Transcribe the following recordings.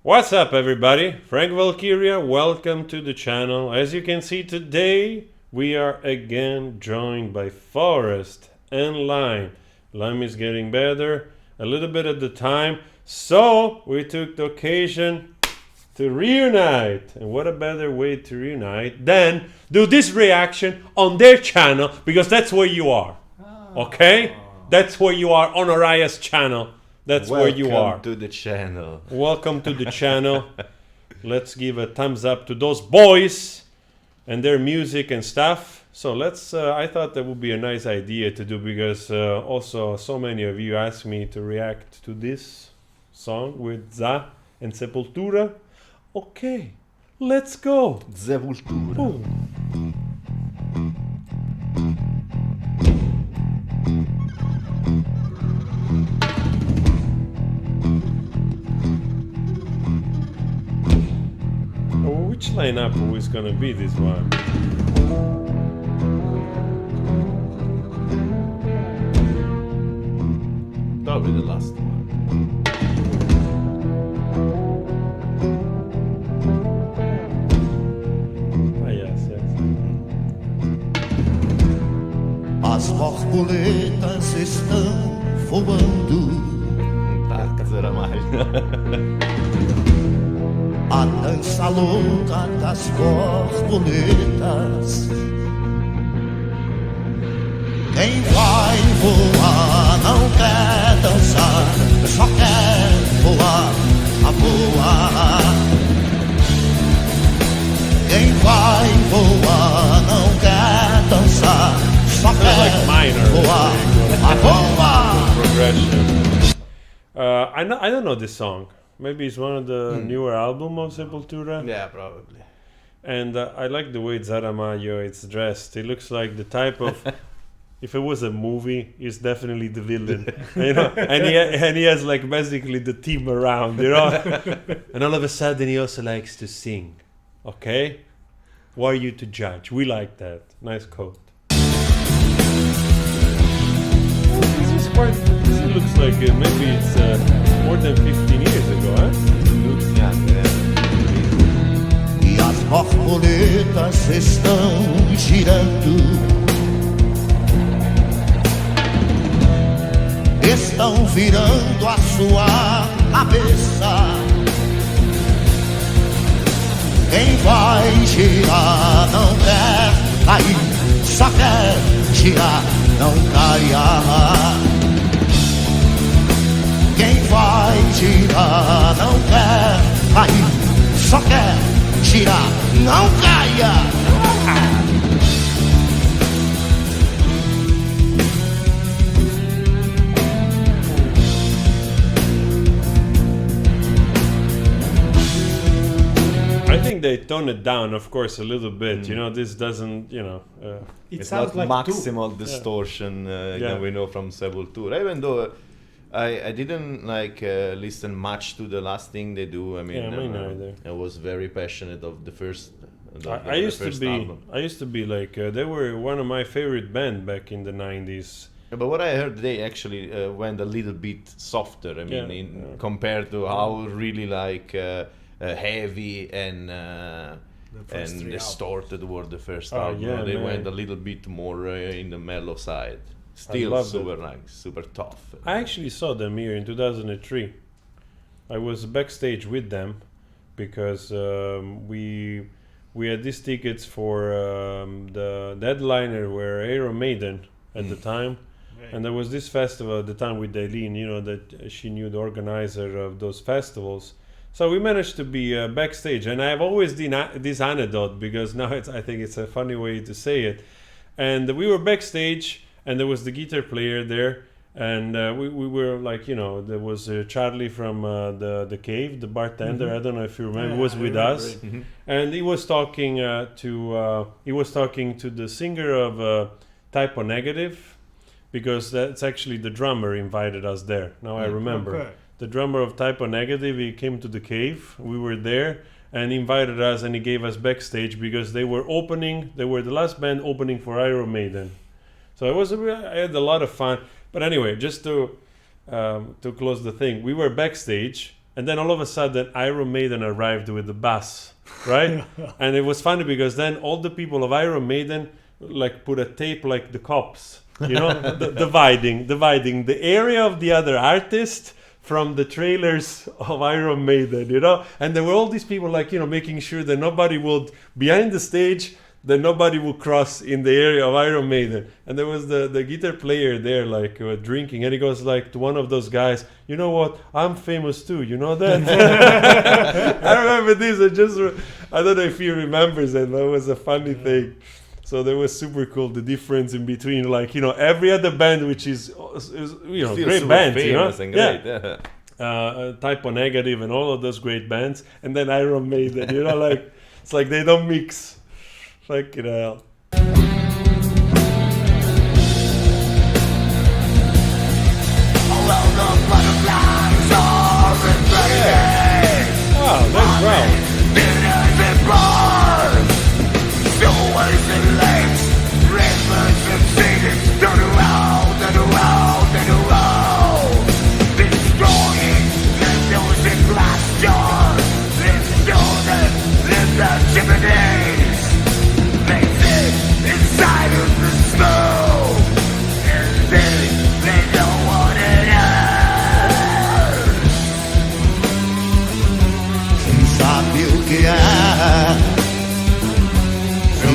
What's up, everybody? Frank Valkyria, welcome to the channel. As you can see today, we are again joined by Forrest and Lime. Lime is getting better a little bit at the time, so we took the occasion to reunite. And what a better way to reunite than do this reaction on their channel, because that's where you are. Okay? That's where you are, on Horaios channel. That's where you are. Welcome to the channel. Welcome to the channel. Let's give a thumbs up to those boys and their music and stuff. So let's, I thought that would be a nice idea to do, because also so many of you asked me to react to this song with Zá and Sepultura. Okay, let's go. Sepultura. Oh. Which lineup is gonna be this one? Probably the last one. Ah, yes. As borboletas estão voando, Dança Zé Ramalho. a dança louca das borboletas. Quem vai voar não quer dançar, só quer voar, a voar. Quem vai voar não quer dançar, só quer voar, a voar. Progression. I don't know this song. Maybe it's one of the newer album of Sepultura. Yeah, probably. And I like the way Zé Ramalho is dressed. He looks like the type of, if it was a movie, he's definitely the villain, you know. And he has like basically the team around, you know. And all of a sudden he also likes to sing. Okay, who are you to judge? We like that. Nice coat. This looks like maybe it's more than 15 years ago, huh? Looks young, yeah. E as borboletas estão girando, estão virando a sua cabeça. Quem vai girar não quer cair, só quer girar, não caia. Quem vai girar não quer cair, só quer girar, não caia. I think they tone it down, of course, a little bit. You know, this doesn't, you know. It's sounds not like maximal distortion that we know from Sepultura. Even though I didn't listen much to the last thing they do. I mean, me neither. I was very passionate of the first. I used to be. Album. I used to be like they were one of my favorite band back in the 90s. But what I heard, they actually went a little bit softer. I mean, compared to how really heavy and distorted were the first album. Yeah, they man. went a little bit more in the mellow side. Still super nice, super tough. I actually saw them here in 2003. I was backstage with them because we had these tickets for the headliner were Iron Maiden at the time. Right. And there was this festival at the time with Eileen, you know, that she knew the organizer of those festivals. So we managed to be backstage, and I have always this anecdote, because now I think it's a funny way to say it. And we were backstage, and there was the guitar player there, and we were like, you know, there was Charlie from the Cave, the bartender. I don't know if you remember, was with us, and he was talking to the singer of Type O Negative, because that's actually the drummer invited us there. Now I remember. Okay. The drummer of Type O Negative, he came to the Cave. We were there, and he invited us, and he gave us backstage because they were the last band opening for Iron Maiden. So I had a lot of fun. But anyway, just to close the thing, we were backstage, and then all of a sudden Iron Maiden arrived with the bass, right? And it was funny because then all the people of Iron Maiden like put a tape like the cops, you know, dividing the area of the other artist from the trailers of Iron Maiden, you know. And there were all these people like, you know, making sure that nobody would behind the stage, that nobody would cross in the area of Iron Maiden. And there was the guitar player there like drinking, and he goes like to one of those guys, you know what, I'm famous too, you know that? I remember this. I don't know if he remembers it, but it was a funny thing. So that was super cool, the difference in between, like, you know, every other band, which is you know, great bands, you know? And great, yeah. Type O Negative and all of those great bands, and then Iron Maiden, you know, like, it's like they don't mix. Fucking hell. Oh, that's right.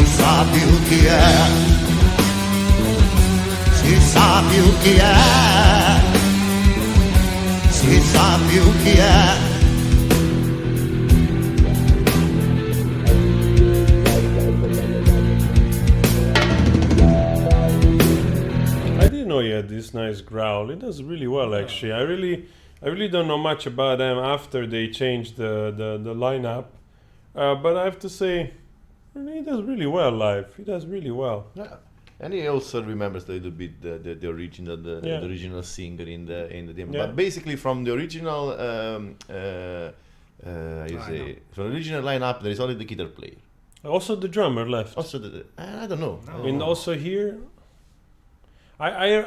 Sabe o que é? Se sabe o que é? Se sabe o que é? I didn't know he had this nice growl. He does really well, actually. I really don't know much about them after they changed the lineup, but I have to say, he does really well live. He does really well. Yeah, and he also remembers a little bit the original the original singer in the demo. Yeah. But basically, from the original from the original lineup, there is only the guitar player. Also, the drummer left. Also, I don't know. No. And also here, I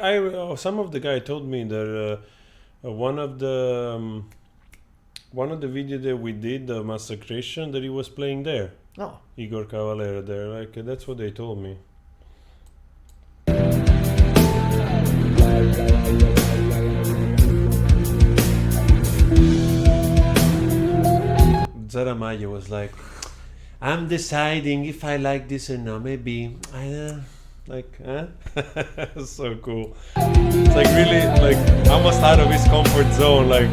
some of the guy told me that one of the video that we did, the Massacration, that he was playing there. No. Igor Cavallero there, like that's what they told me. Zé Ramalho was like, I'm deciding if I like this or not. Maybe so cool. It's like really like almost out of his comfort zone, like.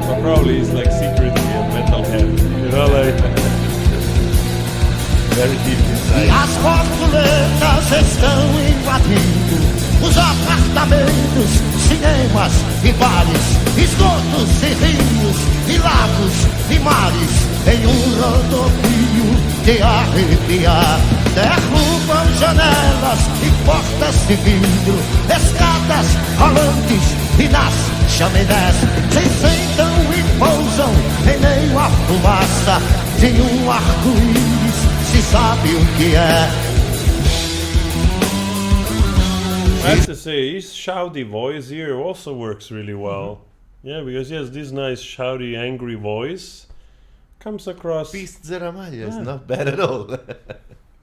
But probably he's like secretly a metalhead, you know, like very deep inside. E as borboletas estão invadindo os apartamentos, cinemas e bares, esgotos e rios, e lagos e mares, em rodopio de arrepiar. Derrubam janelas e portas de vidro, escadas rolantes e nas chaminés se sentam e pousam em meio à fumaça de arco-íris, se sabe o que é. I have to say, his shouty voice here also works really well. Yeah, because he has this nice shouty, angry voice. Comes across. Beast Zé Ramalho is not bad at all.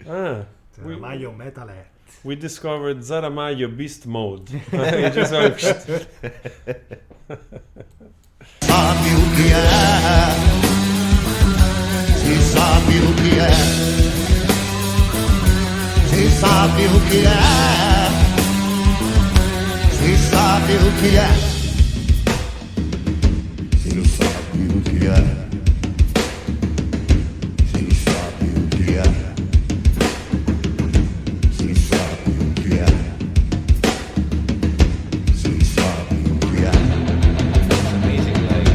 Ramalho Metalhead. We discovered Zé Ramalho Beast Mode. He just went, Sabe o que é? Se sabe o que é? Se sabe o que é? Se sabe o que é? Se sabe o que é? Se sabe o que é? Se sabe o que é? Se sabe o que é? Amazing, like,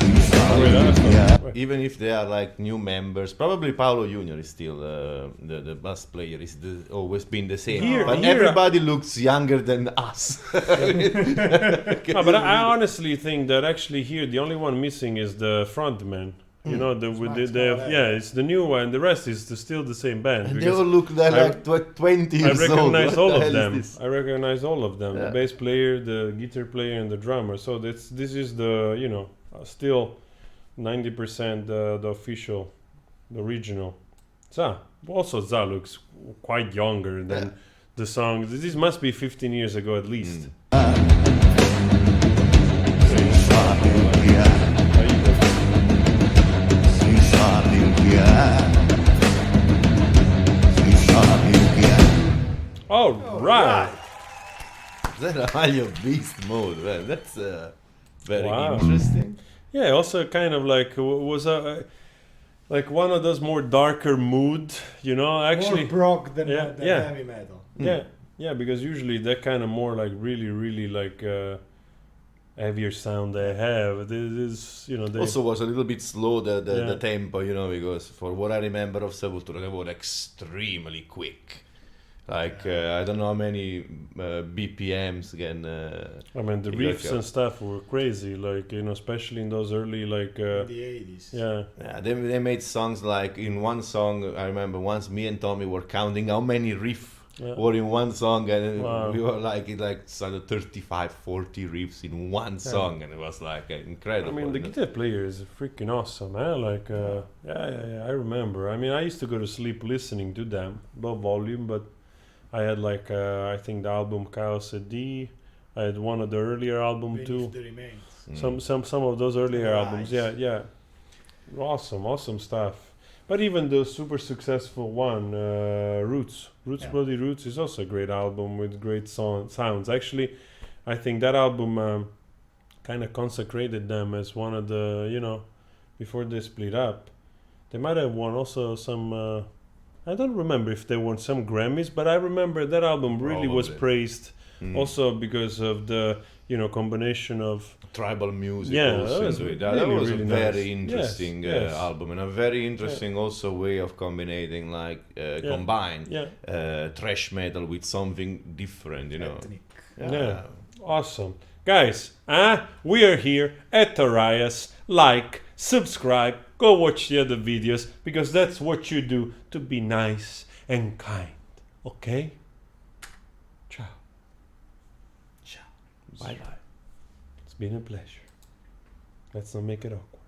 Se sabe o que é? even if they are like new members, probably Paolo Junior is still the bass player. Is always been the same. But everybody looks younger than us. No, but I honestly think that actually here the only one missing is the frontman. You know, it's the new one. The rest is still the same band. And they all look like 20 years old. I recognize all of them. This? I recognize all of them. Yeah. The bass player, the guitar player, and the drummer. So this is the, you know, still 90% the official, the original. Za looks quite younger than the song. This must be 15 years ago at least. All right. Zé Ramalho beast mode, man. That's very interesting. Yeah, also kind of like was a like one of those more darker mood, you know. Actually, more prog than heavy metal. Yeah, because usually that kind of more like really like heavier sound they have. This is, you know. They also was a little bit slow the tempo, you know, because for what I remember of Sepultura, they were extremely quick. Like I don't know how many BPMs again. I mean the riffs and stuff were crazy, like, you know, especially in those early like in the 80s. Yeah, they made songs like in one song. I remember once me and Tommy were counting how many riffs were in one song, and we were like 35, 40 riffs in one song, and it was like incredible. I mean, the guitar player is freaking awesome, man. Like, I remember. I mean, I used to go to sleep listening to them, low volume, but I had like I think the album Chaos AD. I had one of the earlier album too. The Remains. Some of those earlier albums. Yeah. Awesome stuff. But even the super successful one, Roots Bloody Roots, is also a great album with great sounds. Actually, I think that album kind of consecrated them as one of the, you know, before they split up. They might have won also some. I don't remember if they won some Grammys, but I remember that album really was praised also because of the, you know, combination of tribal music. Yeah, also that was really a nice. very interesting album, and a very interesting also way of combining combine thrash metal with something different, you know. Yeah. Awesome. Guys, we are here at Horaios. Like, subscribe, go watch the other videos, because that's what you do to be nice and kind. Okay? Ciao. Bye. It's been a pleasure. Let's not make it awkward.